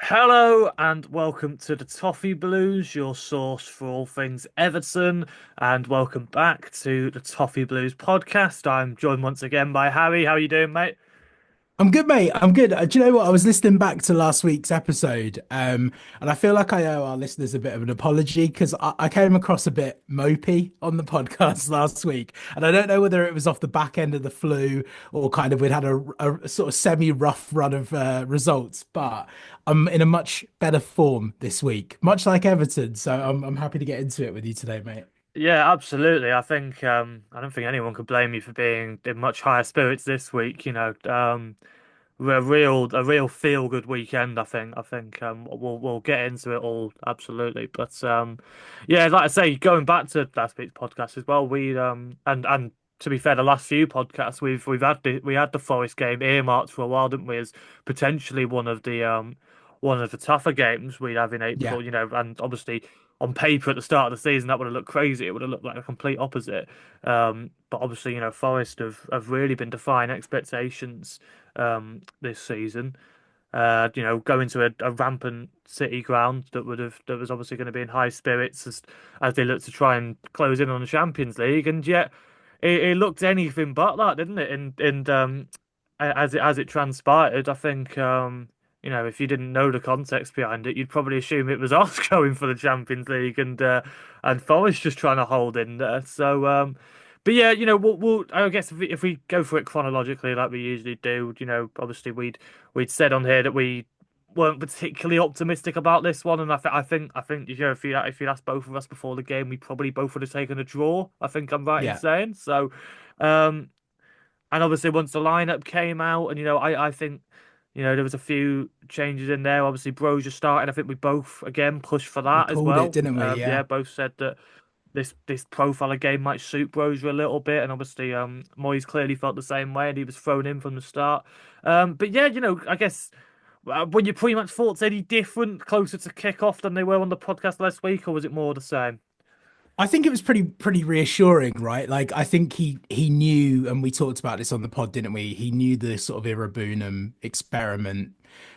Hello and welcome to the Toffee Blues, your source for all things Everton, and welcome back to the Toffee Blues podcast. I'm joined once again by Harry. How are you doing, mate? I'm good, mate. I'm good. Do you know what? I was listening back to last week's episode, and I feel like I owe our listeners a bit of an apology because I came across a bit mopey on the podcast last week, and I don't know whether it was off the back end of the flu or kind of we'd had a sort of semi-rough run of results, but I'm in a much better form this week, much like Everton. So I'm happy to get into it with you today, mate. Yeah, absolutely. I don't think anyone could blame you for being in much higher spirits this week. A real feel good weekend. I think we'll get into it all absolutely. But yeah, like I say, going back to last week's podcast as well, we and to be fair, the last few podcasts we had the Forest game earmarked for a while, didn't we, as potentially one of the tougher games we'd have in Yeah, April. And obviously on paper at the start of the season that would have looked crazy. It would have looked like a complete opposite. But obviously, Forest have really been defying expectations this season. Going to a rampant City ground that was obviously going to be in high spirits as they look to try and close in on the Champions League, and yet it looked anything but that, didn't it? As it transpired, I think if you didn't know the context behind it, you'd probably assume it was us going for the Champions League and Forest just trying to hold in there. But yeah, I guess if we go for it chronologically like we usually do, obviously we'd said on here that we weren't particularly optimistic about this one, and I think if you'd asked both of us before the game, we probably both would have taken a draw. I think I'm right in yeah, saying so. Um, and obviously once the lineup came out, and I think there was a few changes in there. Obviously, Bros just started. I think we both again pushed for we that as called it, well. didn't we? Yeah, Yeah. both said that this profile of game might suit Brozier a little bit, and obviously Moyes clearly felt the same way, and he was thrown in from the start. But yeah, I guess when your pre-match thoughts any different, closer to kick-off than they were on the podcast last week, or was it more the same? I think it was pretty reassuring, right? Like I think he knew, and we talked about this on the pod, didn't we? He knew the sort of Irabunum experiment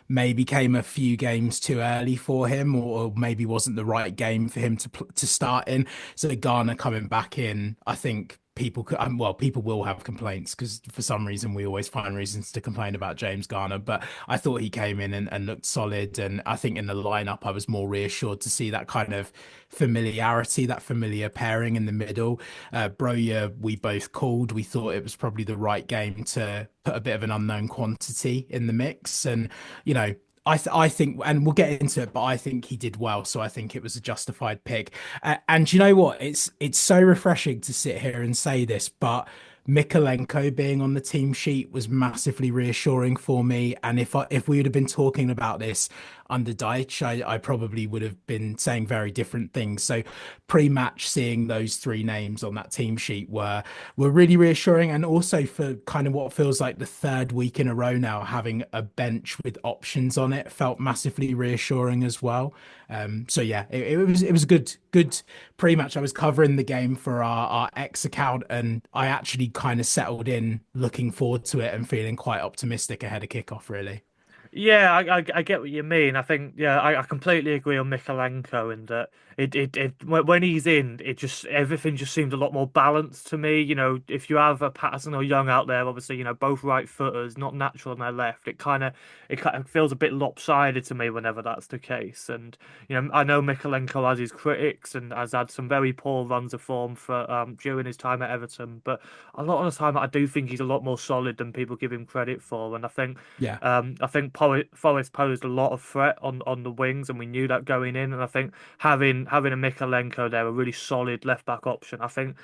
maybe came a few games too early for him, or maybe wasn't the right game for him to start in. So Garner coming back in, I think people could, well, people will have complaints because for some reason we always find reasons to complain about James Garner. But I thought he came in and looked solid, and I think in the lineup I was more reassured to see that kind of familiarity, that familiar pairing in the middle. Broja, we both called. We thought it was probably the right game to put a bit of an unknown quantity in the mix. And, you know, I think, and we'll get into it, but I think he did well. So I think it was a justified pick. And you know what? It's so refreshing to sit here and say this, but Mikalenko being on the team sheet was massively reassuring for me. And if we would have been talking about this under Deitch, I probably would have been saying very different things. So pre-match, seeing those three names on that team sheet were really reassuring, and also for kind of what feels like the third week in a row now, having a bench with options on it felt massively reassuring as well. So yeah, it was a good pre-match. I was covering the game for our X account, and I actually kind of settled in, looking forward to it and feeling quite optimistic ahead of kickoff, really. Yeah, I get what you mean. I think I completely agree on Mikalenko in that when he's in, it just everything just seems a lot more balanced to me. If you have a Patterson or Young out there, obviously both right footers, not natural on their left. It kind of feels a bit lopsided to me whenever that's the case. And I know Mikalenko has his critics and has had some very poor runs of form for during his time at Everton, but a lot of the time I do think he's a lot more solid than people give him credit for. And Yeah, I think Forest posed a lot of threat on the wings, and we knew that going in. And I think having a Mikalenko there, a really solid left back option, I think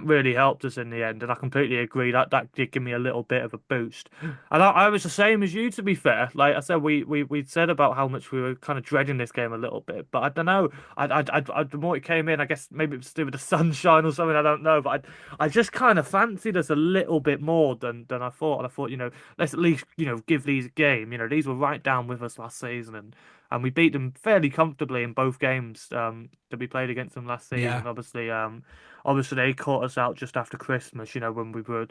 really helped us in the end. And I completely agree that that did give me a little bit of a boost. And I was the same as you, to be fair. Like I said, we said about how much we were kind of dreading this game a little bit, but I don't know. The more it came in, I guess maybe it was to do with the sunshine or something. I don't know, but I just kind of fancied us a little bit more than I thought. And I thought, let's at least, give these a game. These were right down with us last season, and we beat them fairly comfortably in both games that we played against them last yeah. season. Obviously they caught us out just after Christmas, when we were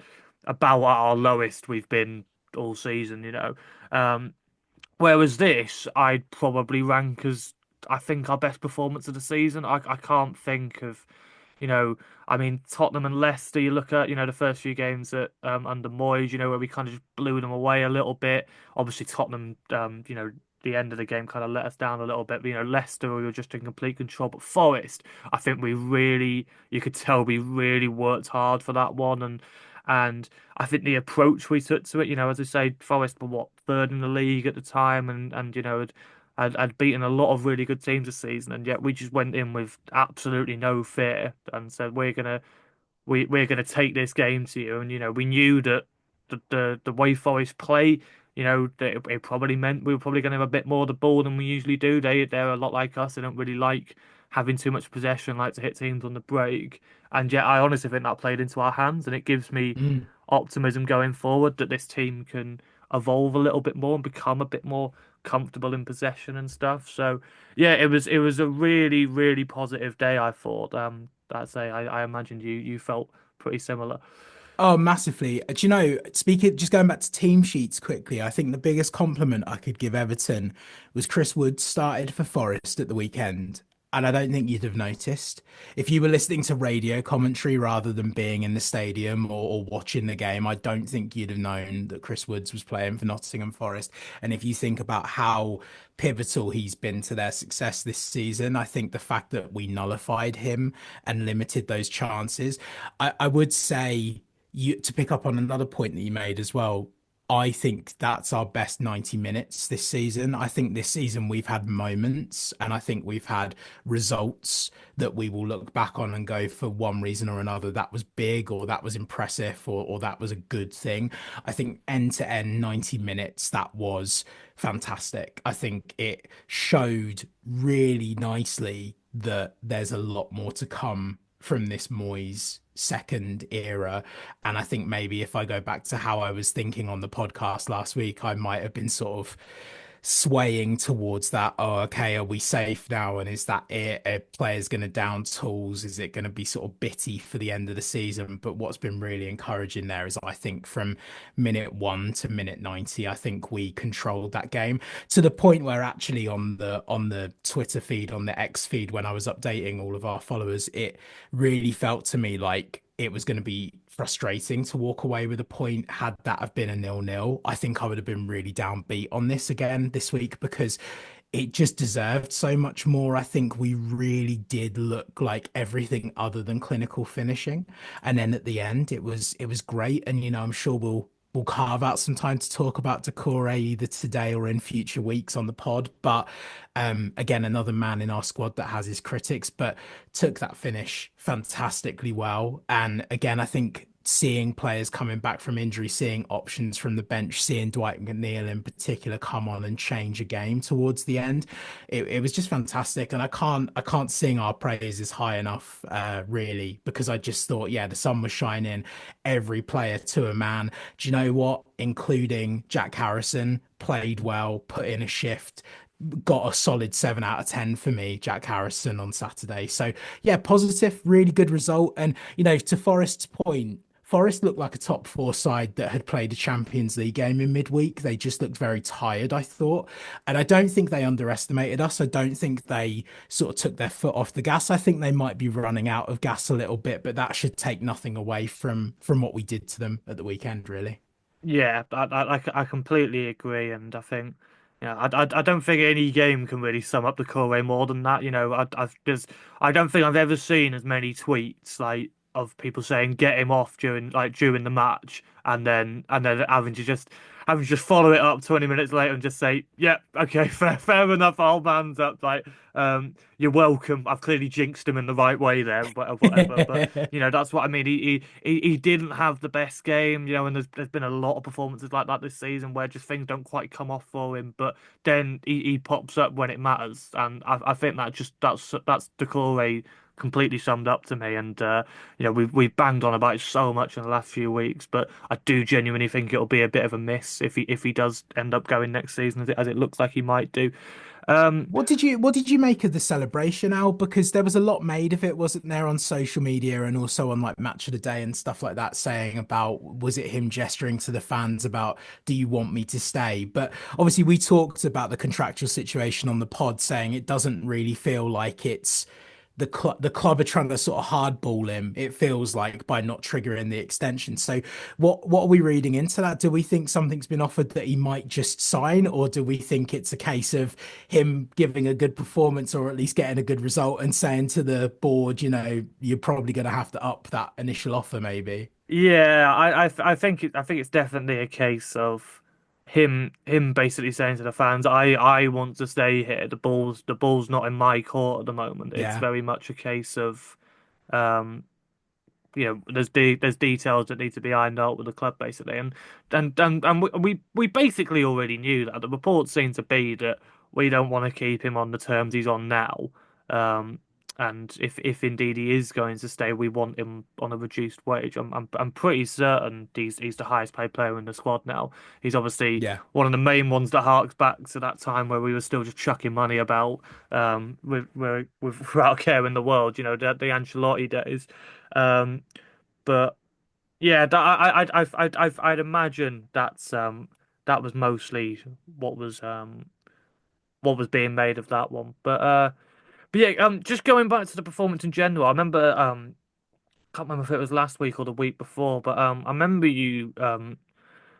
about at our lowest we've been all season. Um, Whereas this, I'd probably rank as I think our best performance of the season. I can't think of, you know, I mean Tottenham and Leicester. You look at the first few games at under Moyes, where we kind of just blew them away a little bit. Obviously Tottenham, the end of the game kind of let us down a little bit. But, Leicester we were just in complete control. But Forest, I think you could tell we really worked hard for that one, and I think the approach we took to it, as I say, Forest were what, third in the league at the time, and had beaten a lot of really good teams this season, and yet we just went in with absolutely no fear and said we're gonna take this game to you, and we knew that the way Forest play, that it probably meant we were probably gonna have a bit more of the ball than we usually do. They're a lot like us. They don't really like having too much possession, like to hit teams on the break, and yet I honestly think that played into our hands, and it gives me Mm. optimism going forward that this team can evolve a little bit more and become a bit more comfortable in possession and stuff. So yeah, it was a really, really positive day, I thought. I'd say I imagined you felt pretty similar. Oh, massively. Do you know, speaking, just going back to team sheets quickly, I think the biggest compliment I could give Everton was Chris Wood started for Forest at the weekend. And I don't think you'd have noticed. If you were listening to radio commentary rather than being in the stadium or watching the game, I don't think you'd have known that Chris Woods was playing for Nottingham Forest. And if you think about how pivotal he's been to their success this season, I think the fact that we nullified him and limited those chances, I would say to pick up on another point that you made as well, I think that's our best 90 minutes this season. I think this season we've had moments and I think we've had results that we will look back on and go, for one reason or another, that was big or that was impressive or that was a good thing. I think end to end 90 minutes, that was fantastic. I think it showed really nicely that there's a lot more to come from this Moyes second era. And I think maybe if I go back to how I was thinking on the podcast last week, I might have been sort of swaying towards that. Oh, okay, are we safe now? And is that it? Are players going to down tools? Is it going to be sort of bitty for the end of the season? But what's been really encouraging there is I think from minute one to minute 90, I think we controlled that game to the point where actually on the Twitter feed, on the X feed, when I was updating all of our followers, it really felt to me like it was going to be frustrating to walk away with a point had that have been a 0-0. I think I would have been really downbeat on this again this week because it just deserved so much more. I think we really did look like everything other than clinical finishing. And then at the end, it was great. And I'm sure we'll carve out some time to talk about Decore either today or in future weeks on the pod. But again, another man in our squad that has his critics, but took that finish fantastically well. And again, I think seeing players coming back from injury, seeing options from the bench, seeing Dwight McNeil in particular come on and change a game towards the end, it was just fantastic. And I can't sing our praises high enough, really, because I just thought, yeah, the sun was shining, every player to a man. Do you know what? Including Jack Harrison, played well, put in a shift, got a solid 7 out of 10 for me, Jack Harrison on Saturday. So yeah, positive, really good result. And to Forest's point, Forest looked like a top four side that had played a Champions League game in midweek. They just looked very tired, I thought. And I don't think they underestimated us. I don't think they sort of took their foot off the gas. I think they might be running out of gas a little bit, but that should take nothing away from what we did to them at the weekend, really. Yeah, I completely agree, and I think, I don't think any game can really sum up the Corey more than that. I don't think I've ever seen as many tweets like of people saying get him off during the match, and then having to just follow it up 20 minutes later and just say, yeah, okay, fair enough, old man's up. Like, you're welcome. I've clearly jinxed him in the right way there, whatever. But that's what I mean. He didn't have the best game, and there's been a lot of performances like that this season where just things don't quite come off for him. But then he pops up when it matters, and I think that's Decore completely summed up to me. And we've banged on about it so much in the last few weeks, but I do genuinely think it'll be a bit of a miss if he does end up going next season, as it looks like he might do. Um, What did you make of the celebration, Al? Because there was a lot made of it, wasn't there, on social media and also on like Match of the Day and stuff like that, saying about was it him gesturing to the fans about do you want me to stay? But obviously we talked about the contractual situation on the pod, saying it doesn't really feel like it's the club are trying to sort of hardball him. It feels like by not triggering the extension. So what are we reading into that? Do we think something's been offered that he might just sign, or do we think it's a case of him giving a good performance or at least getting a good result and saying to the board, you're probably going to have to up that initial offer, maybe? yeah, I think it's definitely a case of him basically saying to the fans, I want to stay here. The ball's not in my court at the moment. It's Yeah, very much a case of um there's details that need to be ironed out with the club basically, and we basically already knew that. The reports seem to be that we don't want to keep him on the terms he's on now, um, and if indeed he is going to stay, we want him on a reduced wage. I'm pretty certain he's the highest paid player in the squad now. He's obviously yeah, one of the main ones that harks back to that time where we were still just chucking money about without care in the world, the Ancelotti days. Um, but yeah, I'd imagine that was mostly what was um what was being made of that one. But yeah, just going back to the performance in general, I remember can't remember if it was last week or the week before, but I remember you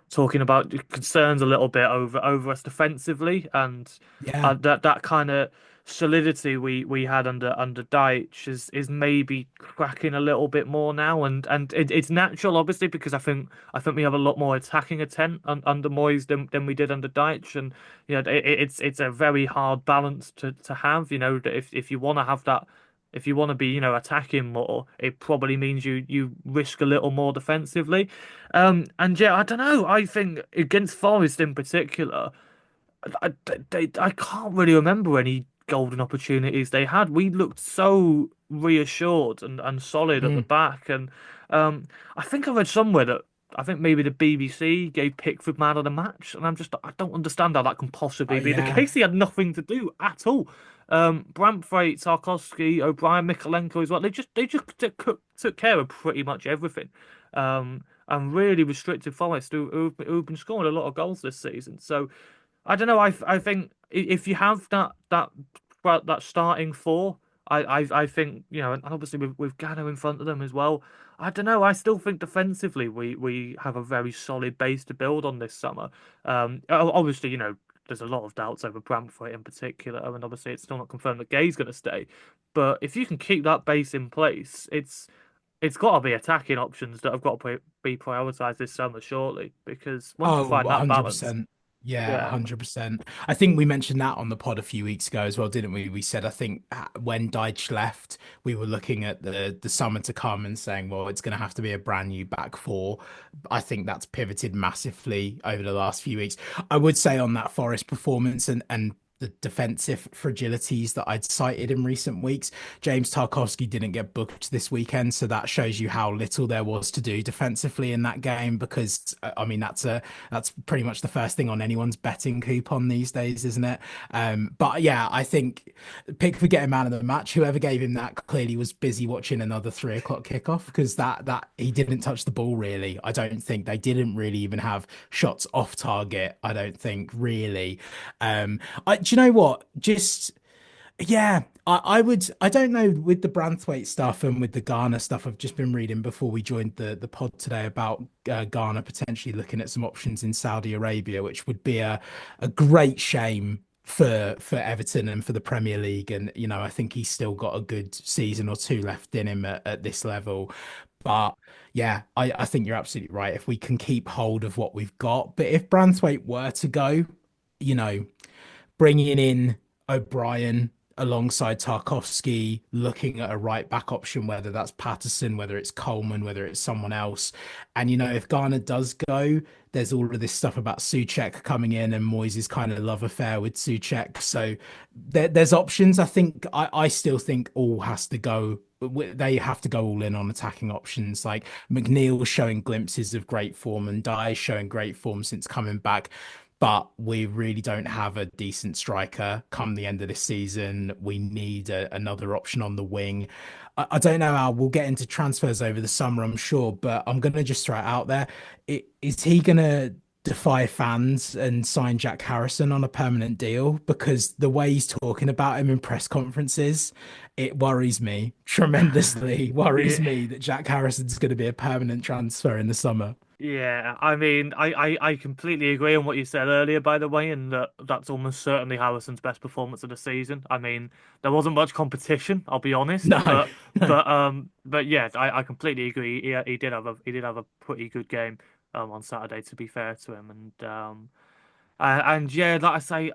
talking about your concerns a little bit over us defensively, and yeah. that kind of solidity we had under Deitch is maybe cracking a little bit more now, and it's natural obviously because I think we have a lot more attacking intent under Moyes than we did under Deitch, and it's a very hard balance to have, that if you want to have that. If you want to be, attacking more, it probably means you risk a little more defensively. And yeah, I don't know. I think against Forest in particular, I can't really remember any golden opportunities they had. We looked so reassured and solid at the Mm. back. And um, I think I read somewhere that I think maybe the BBC gave Pickford man of the match, and I don't understand how that can Oh, possibly be the yeah. case. He had nothing to do at all. Bramthwaite, Tarkowski, O'Brien, Mikalenko as well. They just took care of pretty much everything. And really restricted Forest who've been scoring a lot of goals this season. So I don't know. I think if you have that starting four, I think and obviously with Gano in front of them as well. I don't know. I still think defensively we have a very solid base to build on this summer. Obviously there's a lot of doubts over Bramford in particular, and obviously it's still not confirmed that Gay's going to stay. But if you can keep that base in place, it's got to be attacking options that have got to be prioritized this summer, shortly, because once you Oh, find that balance, 100%. Yeah, yeah. 100%. I think we mentioned that on the pod a few weeks ago as well, didn't we? We said, I think when Deitch left, we were looking at the summer to come and saying, well, it's going to have to be a brand new back four. I think that's pivoted massively over the last few weeks. I would say on that Forest performance and the defensive fragilities that I'd cited in recent weeks. James Tarkowski didn't get booked this weekend, so that shows you how little there was to do defensively in that game. Because I mean, that's pretty much the first thing on anyone's betting coupon these days, isn't it? But yeah, I think Pickford getting man of the match. Whoever gave him that clearly was busy watching another 3 o'clock kickoff because that he didn't touch the ball really. I don't think they didn't really even have shots off target. I don't think really. Do you know what? Just yeah, I would. I don't know with the Branthwaite stuff and with the Ghana stuff. I've just been reading before we joined the pod today about Ghana potentially looking at some options in Saudi Arabia, which would be a great shame for Everton and for the Premier League. And I think he's still got a good season or two left in him at this level. But yeah, I think you're absolutely right. If we can keep hold of what we've got, but if Branthwaite were to go, you know bringing in O'Brien alongside Tarkowski, looking at a right back option, whether that's Patterson, whether it's Coleman, whether it's someone else. And, if Garner does go, there's all of this stuff about Souček coming in and Moyes' kind of love affair with Souček. So there's options. I still think all has to go. They have to go all in on attacking options. Like McNeil showing glimpses of great form and Dye showing great form since coming back. but we really don't have a decent striker come the end of this season. We need another option on the wing. I don't know how we'll get into transfers over the summer, I'm sure, but I'm going to just throw it out there. Is he going to defy fans and sign Jack Harrison on a permanent deal? Because the way he's talking about him in press conferences, it worries me tremendously. Worries Yeah. me that Jack Harrison's going to be a permanent transfer in the summer. Yeah, I mean, I completely agree on what you said earlier, by the way, and that's almost certainly Harrison's best performance of the season. I mean, there wasn't much competition, I'll be honest, No, no. but yeah, I completely agree. He did have a pretty good game on Saturday, to be fair to him, and yeah, like I say,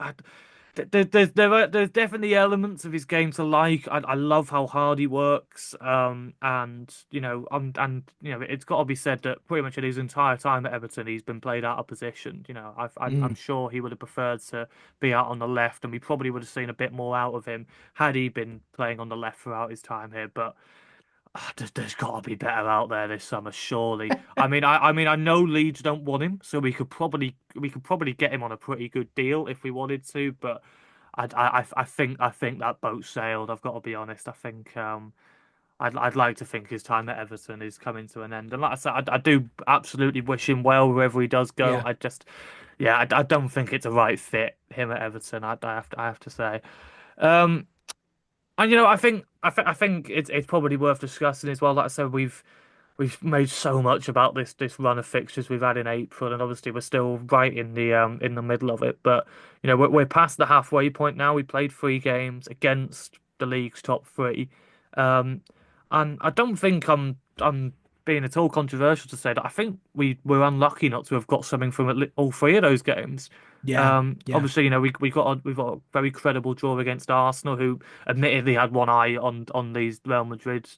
there's definitely elements of his game to like. I love how hard he works. And it's got to be said that pretty much in his entire time at Everton, he's been played out of position. I'm Mm. sure he would have preferred to be out on the left, and we probably would have seen a bit more out of him had he been playing on the left throughout his time here. But there's got to be better out there this summer, surely. I know Leeds don't want him, so we could probably get him on a pretty good deal if we wanted to. But I think that boat sailed. I've got to be honest. I think I'd like to think his time at Everton is coming to an end. And like I said, I do absolutely wish him well wherever he does go. Yeah, Yeah, I don't think it's a right fit him at Everton. I have to say. Um, and I think it's probably worth discussing as well. Like I said, we've made so much about this run of fixtures we've had in April, and obviously we're still right in the middle of it. But we're past the halfway point now. We played 3 games against the league's top three, um, and I don't think I'm being at all controversial to say that I think we were unlucky not to have got something from all 3 of those games. yeah, yeah. Obviously, we've got a very credible draw against Arsenal, who admittedly had one eye on these Real Madrid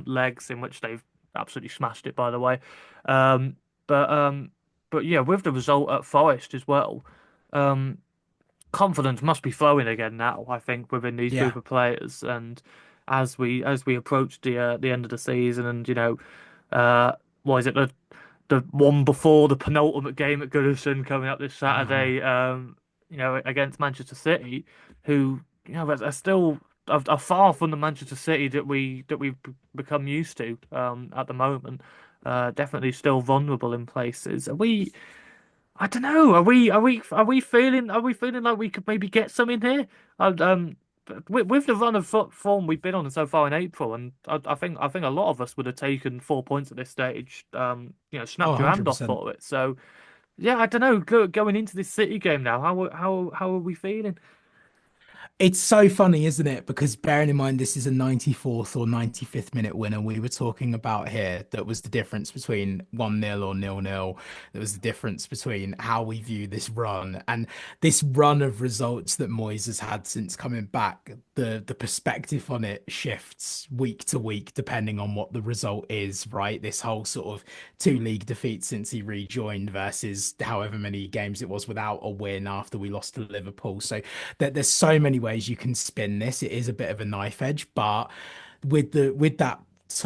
legs, in which they've absolutely smashed it, by the way. Um, but um, but yeah, with the result at Forest as well, um, confidence must be flowing again now, I think, within these Yeah. group of players. And as we approach the end of the season, and uh, what is it, the one before the penultimate game at Goodison coming up this Mhm. Saturday, against Manchester City, who are still are far from the Manchester City that we've become used to at the moment. Definitely still vulnerable in places. I don't know. Are we feeling like we could maybe get some in here? With the run of form we've been on so far in April, and I think a lot of us would have taken 4 points at this stage. Oh, Snapped your hand off 100%. for it. So yeah, I don't know. Going into this City game now, how are we feeling? It's so funny, isn't it? Because bearing in mind this is a 94th or 95th minute winner we were talking about here, that was the difference between 1-0 or 0-0. That was the difference between how we view this run and this run of results that Moyes has had since coming back. The perspective on it shifts week to week depending on what the result is, right? This whole sort of 2 league defeats since he rejoined versus however many games it was without a win after we lost to Liverpool. So there's so many ways you can spin this. It is a bit of a knife edge, but with that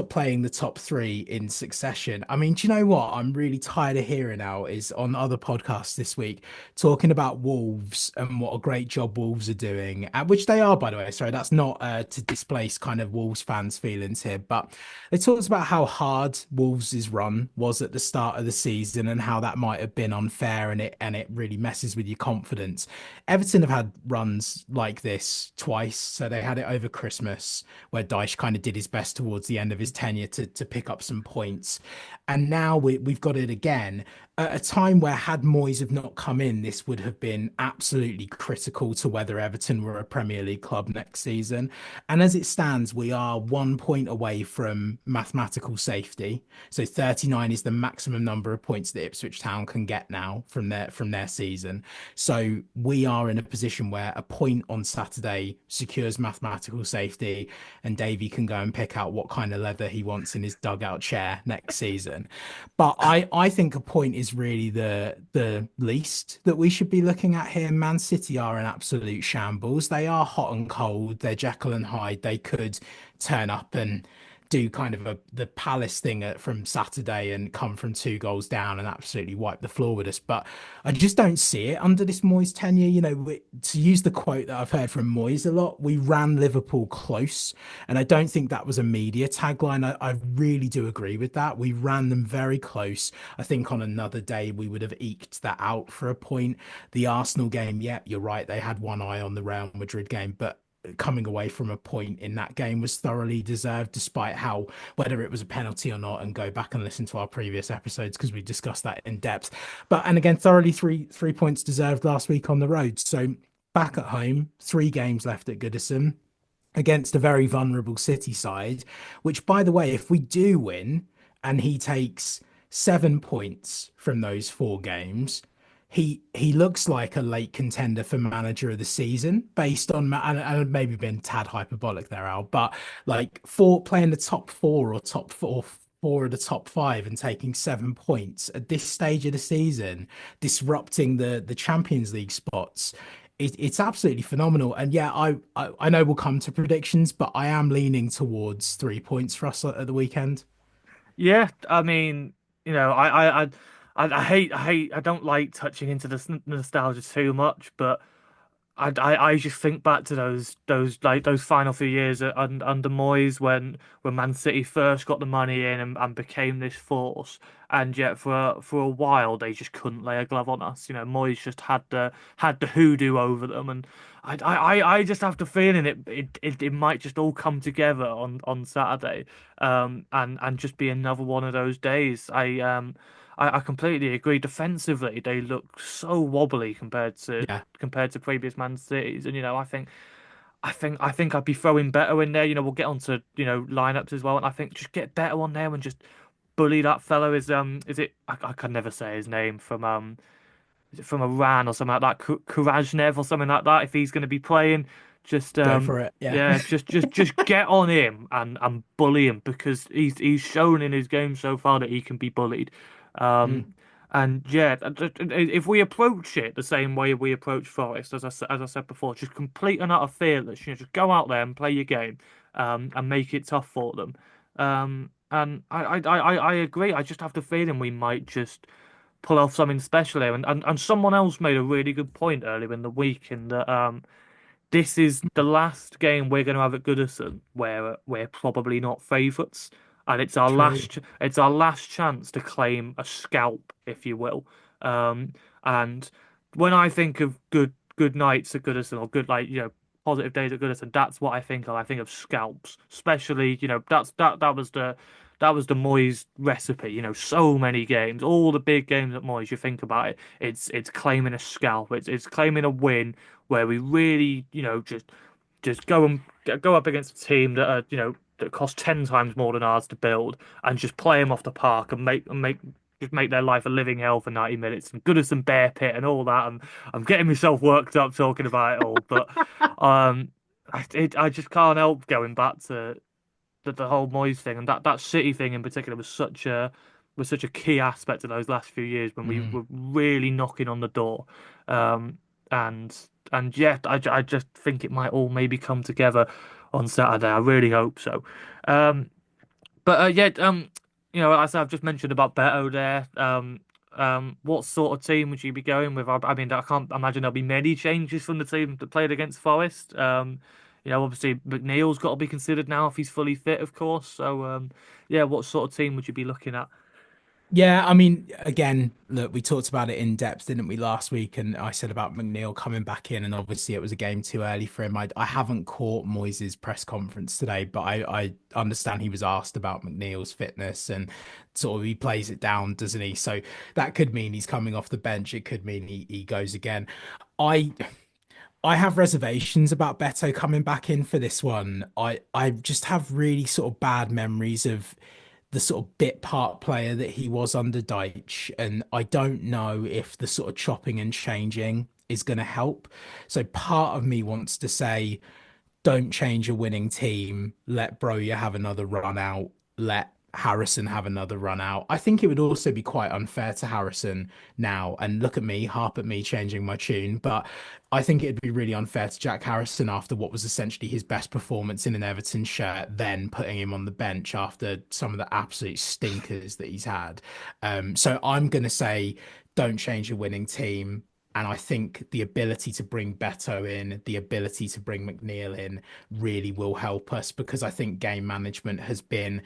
playing the top three in succession. I mean, do you know what I'm really tired of hearing now is on other podcasts this week talking about Wolves and what a great job Wolves are doing, which they are, by the way. Sorry, that's not to displace kind of Wolves fans' feelings here, but they talked about how hard Wolves' run was at the start of the season and how that might have been unfair and it really messes with your confidence. Everton have had runs like this twice. So they had it over Christmas, where Dyche kind of did his best towards the end of his tenure to pick up some points. And now we've got it again at a time where, had Moyes have not come in, this would have been absolutely critical to whether Everton were a Premier League club next season. And as it stands, we are 1 point away from mathematical safety. So 39 is the maximum number of points that Ipswich Town can get now from their season. So we are in a position where a point on Saturday secures mathematical safety, and Davey can go and pick out what kind of leather he wants in his dugout chair next season. But I think a point is really the least that we should be looking at here. Man City are an absolute shambles. They are hot and cold. They're Jekyll and Hyde. They could turn up and do kind of the Palace thing from Saturday and come from 2 goals down and absolutely wipe the floor with us. But I just don't see it under this Moyes tenure. To use the quote that I've heard from Moyes a lot, we ran Liverpool close. And I don't think that was a media tagline. I really do agree with that. We ran them very close. I think on another day we would have eked that out for a point. The Arsenal game, yeah, you're right. They had one eye on the Real Madrid game, but coming away from a point in that game was thoroughly deserved, despite how whether it was a penalty or not. And go back and listen to our previous episodes because we discussed that in depth. But and again, thoroughly three points deserved last week on the road. So back at home, 3 games left at Goodison against a very vulnerable City side, which, by the way, if we do win and he takes 7 points from those 4 games, he looks like a late contender for manager of the season based on and maybe been tad hyperbolic there, Al, but like for playing the top four or top four of the top five and taking 7 points at this stage of the season, disrupting the Champions League spots. It's absolutely phenomenal. And yeah, I know we'll come to predictions, but I am leaning towards 3 points for us at the weekend. Yeah, I mean, I don't like touching into the nostalgia too much, but I just think back to those final few years under Moyes when Man City first got the money in and became this force, and yet for a while they just couldn't lay a glove on us. Moyes just had the hoodoo over them, and I just have the feeling it might just all come together on Saturday, and just be another one of those days. I completely agree. Defensively, they look so wobbly Yeah, compared to previous Man Cities. And I think I'd be throwing better in there. We'll get onto lineups as well, and I think just get better on there and just bully that fellow. Is it? I can never say his name from Iran or something like that, Kurajnev or something like that. If he's going to be playing, just go for it. Yeah. yeah, just get on him and bully him because he's shown in his game so far that he can be bullied. Mm, Um, and yeah, if we approach it the same way we approach Forest, as I said before, just complete and utter fearless. Just go out there and play your game, and make it tough for them. And I agree. I just have the feeling we might just pull off something special here. And someone else made a really good point earlier in the week in that this is the last game we're going to have at Goodison where we're probably not favourites, and true. it's our last chance to claim a scalp, if you will. And when I think of good nights at Goodison or good positive days at Goodison, that's what I think of. I think of scalps, especially that was the Moyes recipe. So many games, all the big games at Moyes. You think about it, it's claiming a scalp. It's claiming a win where we really, just go up against a team that cost 10 times more than ours to build, and just play them off the park and make their life a living hell for 90 minutes and Goodison Bear Pit and all that. I'm getting myself worked up talking about it all, but I just can't help going back to the whole Moyes thing, and that City thing in particular was such a key aspect of those last few years when we Mm. were really knocking on the door. Um, and yeah, I just think it might all maybe come together on Saturday. I really hope so. Um, but yeah, as I've just mentioned about Beto there, what sort of team would you be going with? I mean, I can't imagine there'll be many changes from the team that played against Forest. Obviously McNeil's got to be considered now if he's fully fit, of course. So, yeah, what sort of team would you be looking at? Yeah, I mean, again, look, we talked about it in depth, didn't we, last week? And I said about McNeil coming back in, and obviously it was a game too early for him. I haven't caught Moyes' press conference today, but I understand he was asked about McNeil's fitness and sort of he plays it down, doesn't he? So that could mean he's coming off the bench. It could mean he goes again. I I have reservations about Beto coming back in for this one. I just have really sort of bad memories of the sort of bit part player that he was under Deitch, and I don't know if the sort of chopping and changing is going to help. So part of me wants to say, don't change a winning team. Let Broja have another run out. Let Harrison have another run out. I think it would also be quite unfair to Harrison now. And look at me, harp at me changing my tune. But I think it'd be really unfair to Jack Harrison after what was essentially his best performance in an Everton shirt, then putting him on the bench after some of the absolute stinkers that he's had. So I'm going to say, don't change a winning team. And I think the ability to bring Beto in, the ability to bring McNeil in really will help us because I think game management has been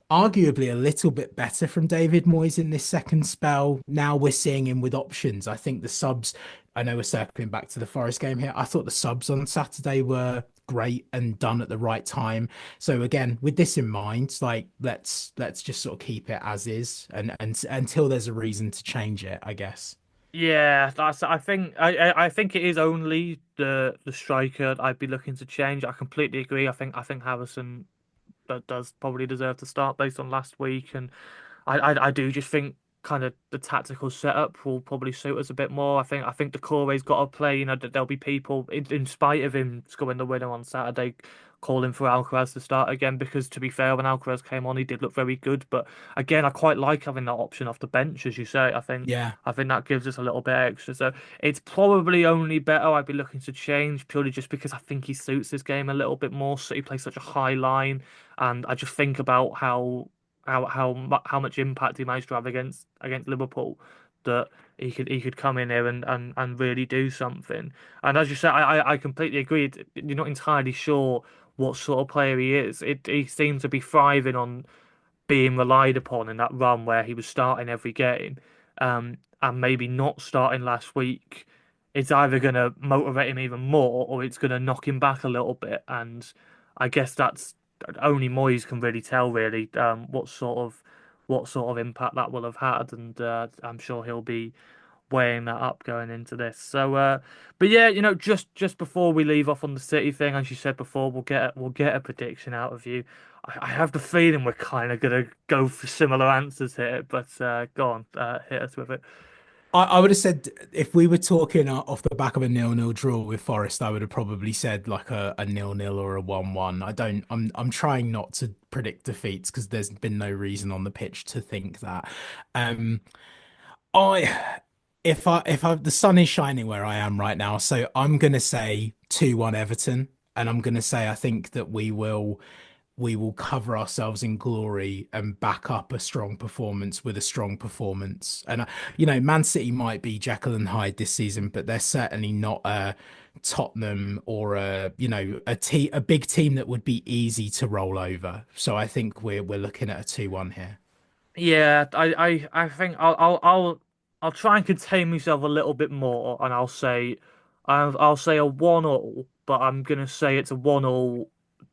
arguably a little bit better from David Moyes in this second spell. Now we're seeing him with options. I think the subs, I know we're circling back to the Forest game here. I thought the subs on Saturday were great and done at the right time. So again, with this in mind, like let's just sort of keep it as is and until there's a reason to change it, I guess. Yeah, that's. I think it is only the striker I'd be looking to change. I completely agree. I think Harrison does probably deserve to start based on last week, and I do just think kind of the tactical setup will probably suit us a bit more. I think the Core's got to play. That there'll be people in spite of him scoring the winner on Saturday, calling for Alcaraz to start again. Because to be fair, when Alcaraz came on, he did look very good. But again, I quite like having that option off the bench, as you say. Yeah. I think that gives us a little bit extra. So it's probably only better I'd be looking to change purely just because I think he suits this game a little bit more. So he plays such a high line, and I just think about how much impact he managed to have against Liverpool, that he could come in here and really do something. And as you said, I completely agree. You're not entirely sure what sort of player he is. He seems to be thriving on being relied upon in that run where he was starting every game, and maybe not starting last week. It's either going to motivate him even more, or it's going to knock him back a little bit. And I guess that's only Moyes can really tell, really, what sort of impact that will have had. And I'm sure he'll be weighing that up going into this. So, but yeah, just before we leave off on the City thing, as you said before, we'll get a prediction out of you. I have the feeling we're kind of gonna go for similar answers here, but go on, hit us with it. I would have said if we were talking off the back of a nil-nil draw with Forest, I would have probably said like a nil-nil or a 1-1. I don't. I'm trying not to predict defeats because there's been no reason on the pitch to think that. Um, I if the sun is shining where I am right now, so I'm gonna say 2-1 Everton, and I'm gonna say I think that we will cover ourselves in glory and back up a strong performance with a strong performance. And Man City might be Jekyll and Hyde this season, but they're certainly not a Tottenham or a big team that would be easy to roll over. So I think we're looking at a 2-1 here. Yeah, I think I'll try and contain myself a little bit more, and I'll say a 1-1, but I'm gonna say it's a 1-1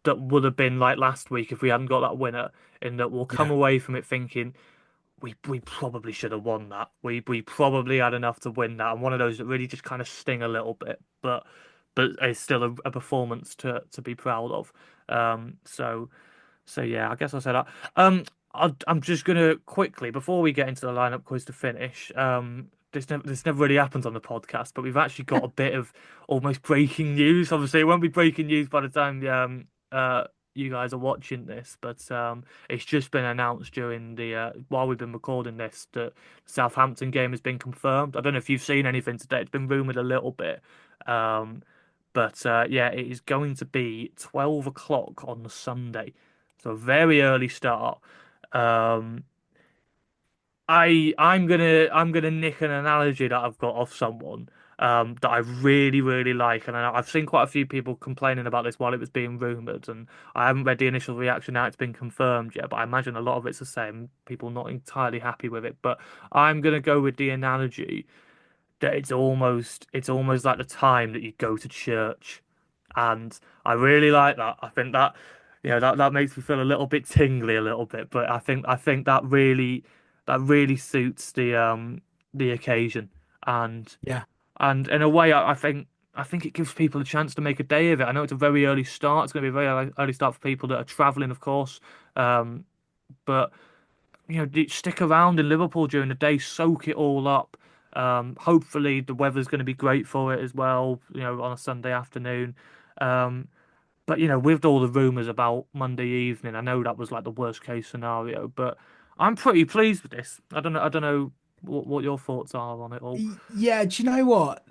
that would have been like last week if we hadn't got that winner. In that we'll come Yeah. away from it thinking we probably should have won that. We probably had enough to win that, and one of those that really just kind of sting a little bit, but it's still a performance to be proud of. So. So yeah, I guess I'll say that. I'm just gonna quickly before we get into the lineup quiz to finish. This never really happens on the podcast, but we've actually got a bit of almost breaking news. Obviously, it won't be breaking news by the time you guys are watching this, but it's just been announced during the while we've been recording this that the Southampton game has been confirmed. I don't know if you've seen anything today. It's been rumored a little bit. Um, but yeah, it is going to be 12 o'clock on the Sunday. So a very early start. Um, I'm gonna nick an analogy that I've got off someone that I really really like, and I've seen quite a few people complaining about this while it was being rumored, and I haven't read the initial reaction now it's been confirmed yet, but I imagine a lot of it's the same. People not entirely happy with it, but I'm gonna go with the analogy that it's almost like the time that you go to church, and I really like that. I think that that makes me feel a little bit tingly a little bit, but I think that really suits the occasion, and Yeah. and in a way I think it gives people a chance to make a day of it. I know it's a very early start. It's going to be a very early start for people that are traveling, of course. But stick around in Liverpool during the day, soak it all up. Hopefully the weather's going to be great for it as well, on a Sunday afternoon. Um, But with all the rumours about Monday evening, I know that was like the worst case scenario, but I'm pretty pleased with this. I don't know what your thoughts are on it all. Yeah, do you know what?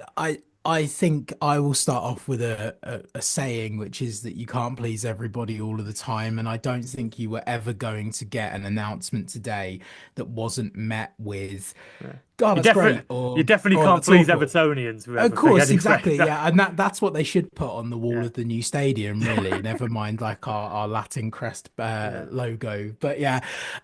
I think I will start off with a saying, which is that you can't please everybody all of the time, and I don't think you were ever going to get an announcement today that wasn't met with, Yeah. "God, You that's great," definitely you or definitely "Oh, can't that's please awful." Evertonians with Of everything course, anyway. exactly. Yeah, and that's what they should put on the wall Yeah. of the new stadium, really. Never mind like our Latin crest Yeah. logo. But yeah,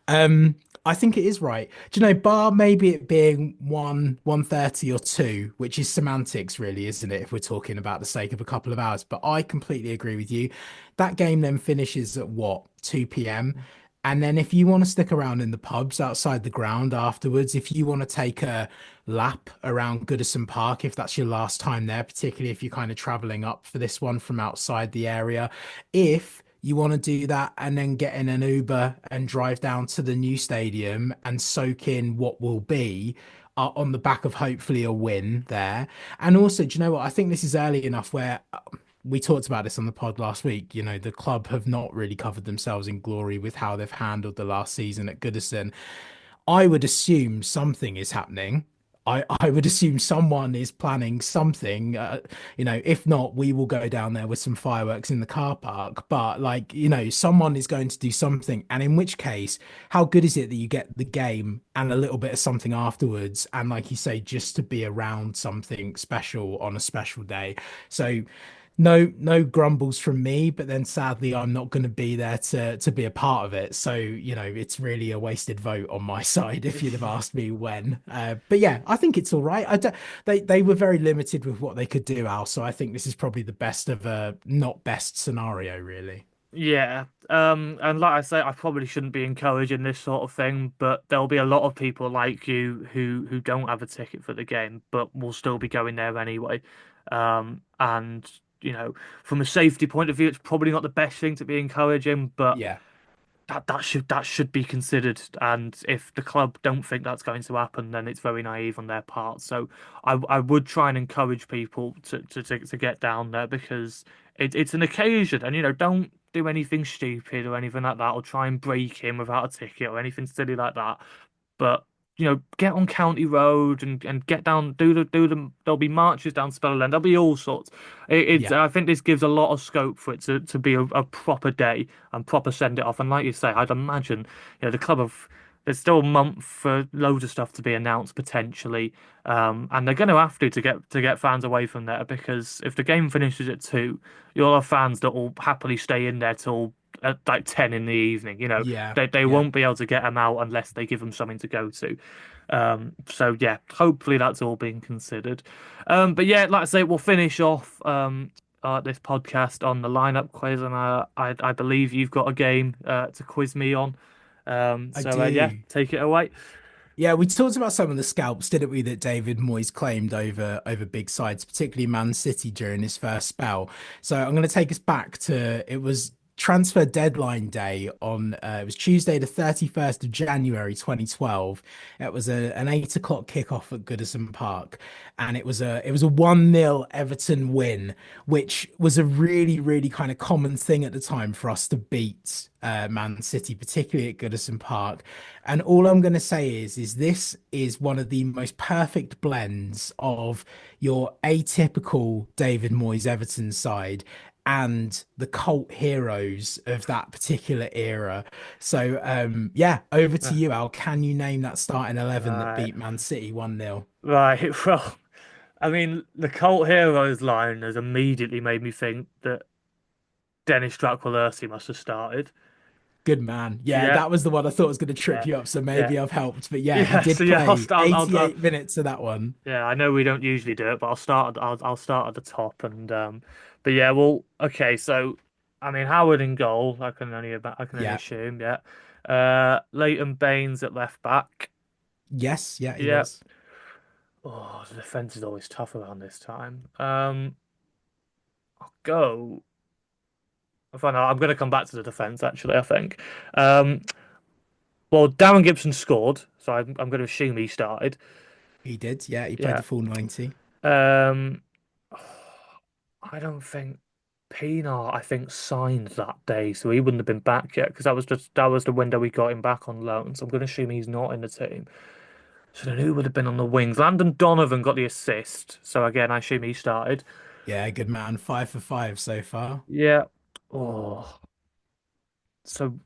um, I think it is right. Do you know, bar maybe it being 1:30 or two, which is semantics, really, isn't it? If we're talking about the sake of a couple of hours. But I completely agree with you. That game then finishes at what, 2 p.m. And then if you want to stick around in the pubs outside the ground afterwards, if you want to take a lap around Goodison Park, if that's your last time there, particularly if you're kind of traveling up for this one from outside the area, if you want to do that and then get in an Uber and drive down to the new stadium and soak in what will be on the back of hopefully a win there. And also, do you know what? I think this is early enough where we talked about this on the pod last week. You know, the club have not really covered themselves in glory with how they've handled the last season at Goodison. I would assume something is happening. I would assume someone is planning something. If not, we will go down there with some fireworks in the car park. But like, someone is going to do something. And in which case, how good is it that you get the game and a little bit of something afterwards? And like you say, just to be around something special on a special day. So no grumbles from me, but then sadly I'm not going to be there to be a part of it. So, it's really a wasted vote on my side if you'd have asked me when. But yeah, I think it's all right. They were very limited with what they could do, Al, so I think this is probably the best of a not best scenario, really. Yeah. And like I say, I probably shouldn't be encouraging this sort of thing, but there'll be a lot of people like you who don't have a ticket for the game, but will still be going there anyway. And from a safety point of view, it's probably not the best thing to be encouraging, but Yeah, that should be considered. And if the club don't think that's going to happen, then it's very naive on their part. So I would try and encourage people to get down there because it's an occasion, and don't do anything stupid or anything like that, or try and break in without a ticket or anything silly like that. But get on County Road and get down, do the. There'll be marches down Spell End. There'll be all sorts. yeah, I think this gives a lot of scope for it to be a proper day and proper send it off. And like you say, I'd imagine the club of. There's still a month for loads of stuff to be announced potentially, and they're going to have to get fans away from there because if the game finishes at 2, you'll have fans that will happily stay in there till at like 10 in the evening. yeah, They yeah. won't be able to get them out unless they give them something to go to. So yeah, hopefully that's all being considered. But yeah, like I say, we'll finish off this podcast on the lineup quiz, and I believe you've got a game to quiz me on. I So yeah, do. take it away. Yeah, we talked about some of the scalps, didn't we, that David Moyes claimed over big sides, particularly Man City during his first spell. So I'm going to take us back to it was transfer deadline day on it was Tuesday the 31st of January 2012. It was an 8 o'clock kickoff at Goodison Park, and it was a 1-0 Everton win, which was a really, really kind of common thing at the time for us to beat Man City, particularly at Goodison Park. And all I'm going to say is this is one of the most perfect blends of your atypical David Moyes Everton side and the cult heroes of that particular era. So yeah, over to Uh, you, Al. Can you name that starting 11 that Right, beat Man City 1-0? right. Well, I mean, the cult heroes line has immediately made me think that Dennis Stratqualersi must have started. Good man. Yeah, Yeah, that was the one I thought was going to trip yeah, you up, so yeah, maybe I've helped. But yeah, he yeah. So did yeah, I'll play start. I'll 88 minutes of that one. yeah. I know we don't usually do it, but I'll start at the top and But yeah, well, okay. So I mean, Howard in goal. I can only Yeah. assume. Yeah. Leighton Baines at left back. Yes, yeah, he Yeah. was. Oh, the defense is always tough around this time. I'll go. I'm going to come back to the defense actually. I think. Um, well, Darren Gibson scored, so I'm going to assume he started. He did. Yeah, he played Yeah. the full 90. Um, I don't think. Pienaar, I think, signed that day, so he wouldn't have been back yet because that was the window we got him back on loan. So I'm going to assume he's not in the team. So then who would have been on the wings? Landon Donovan got the assist, so again, I assume he started. Yeah, good man. 5 for 5 so far. Yeah. Oh, so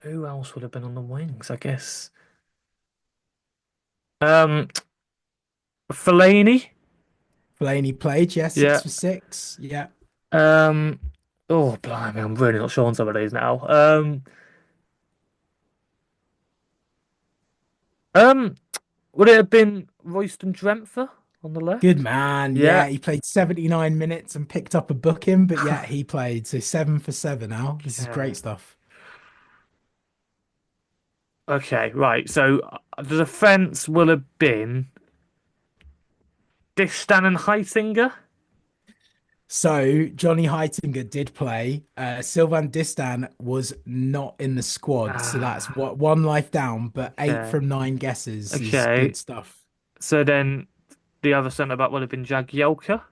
who else would have been on the wings? I guess. Um, Fellaini. Fellaini played, yeah, Yeah. 6 for 6. Yeah. Um. Oh, blimey, I'm really not sure on some of these now. Um. Would it have been Royston Drenthe on the Good left? man. Yeah. Yeah, he played 79 minutes and picked up a booking, but yeah, he played. So 7 for 7 now. This is great Okay. stuff. Okay. Right. So the defence will have been Distan and Heitinger. So Johnny Heitinger did play. Sylvan Distan was not in the squad. So that's Ah. what one life down, but eight Okay. from nine guesses is Okay. good stuff. So then the other centre back would have been Jagielka.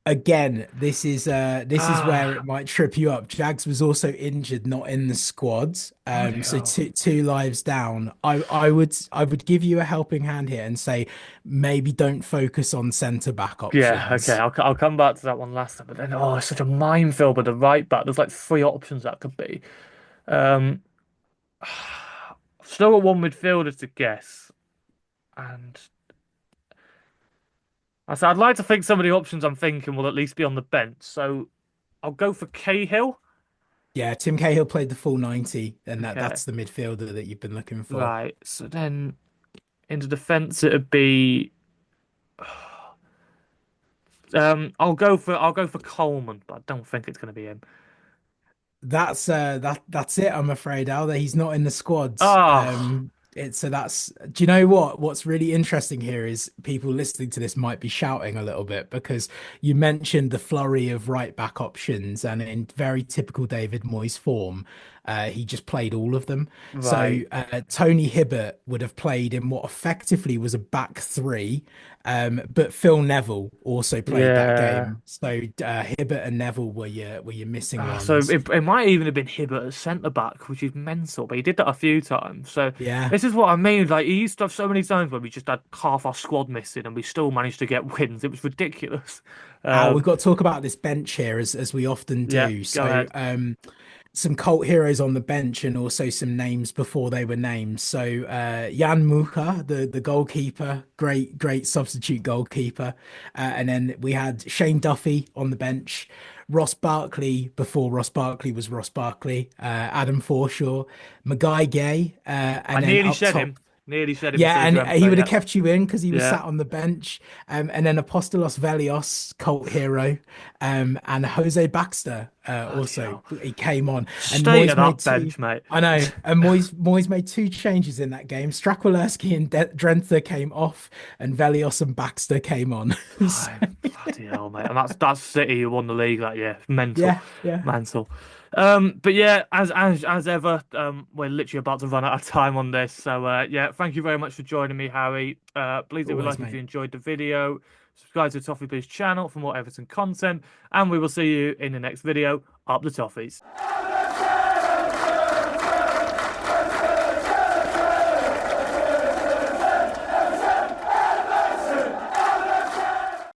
Again, this is where it Ah. might trip you up. Jags was also injured, not in the squad. Bloody So hell. two lives down. I would give you a helping hand here and say maybe don't focus on centre back Yeah, okay, options. I'll come back to that one last time, but then it's such a minefield with the right back. There's like three options that could be. Um, I've still got one midfielder to guess, and I said I'd like to think some of the options I'm thinking will at least be on the bench. So I'll go for Cahill. Yeah, Tim Cahill played the full 90, and Okay, that's the midfielder that you've been looking for. right. So then into defence it'd be. I'll go for Coleman, but I don't think it's going to be him. That's it, I'm afraid, Al, that he's not in the squads. Ah, It's so that's do you know what? What's really interesting here is people listening to this might be shouting a little bit because you mentioned the flurry of right back options, and in very typical David Moyes form, he just played all of them. So right. Tony Hibbert would have played in what effectively was a back three, but Phil Neville also played that Yeah. game. So Hibbert and Neville were your missing So ones. it might even have been Hibbert as centre back, which is mental, but he did that a few times. So Yeah. this is what I mean. Like he used to have so many times where we just had half our squad missing, and we still managed to get wins. It was ridiculous. Al, we've Um, got to talk about this bench here as we often yeah, do. go So, ahead. some cult heroes on the bench and also some names before they were named. So, Jan Mucha, the goalkeeper, great substitute goalkeeper. And then we had Shane Duffy on the bench, Ross Barkley before Ross Barkley was Ross Barkley, Adam Forshaw, Magai Gay, I and then nearly up said top. him. Nearly said him Yeah, instead of and he Drenthe. would have Yeah, kept you in because he was yeah. sat on the bench. And then Apostolos Velios, cult hero, and Jose Baxter Bloody also hell. he came on. And State Moyes of made that two. bench, mate. I know, and Moyes made two changes in that game. Strakowalski and Drenthe came off, and Velios and Baxter came on. So, Oh, bloody hell, mate. And that's City who won the league that year. Mental. yeah, yeah, Mental. But yeah, as ever, we're literally about to run out of time on this. So yeah, thank you very much for joining me, Harry. Please leave a always, like if you mate. enjoyed the video. Subscribe to Toffee Blues channel for more Everton content, and we will see you in the next video. Up the Toffees.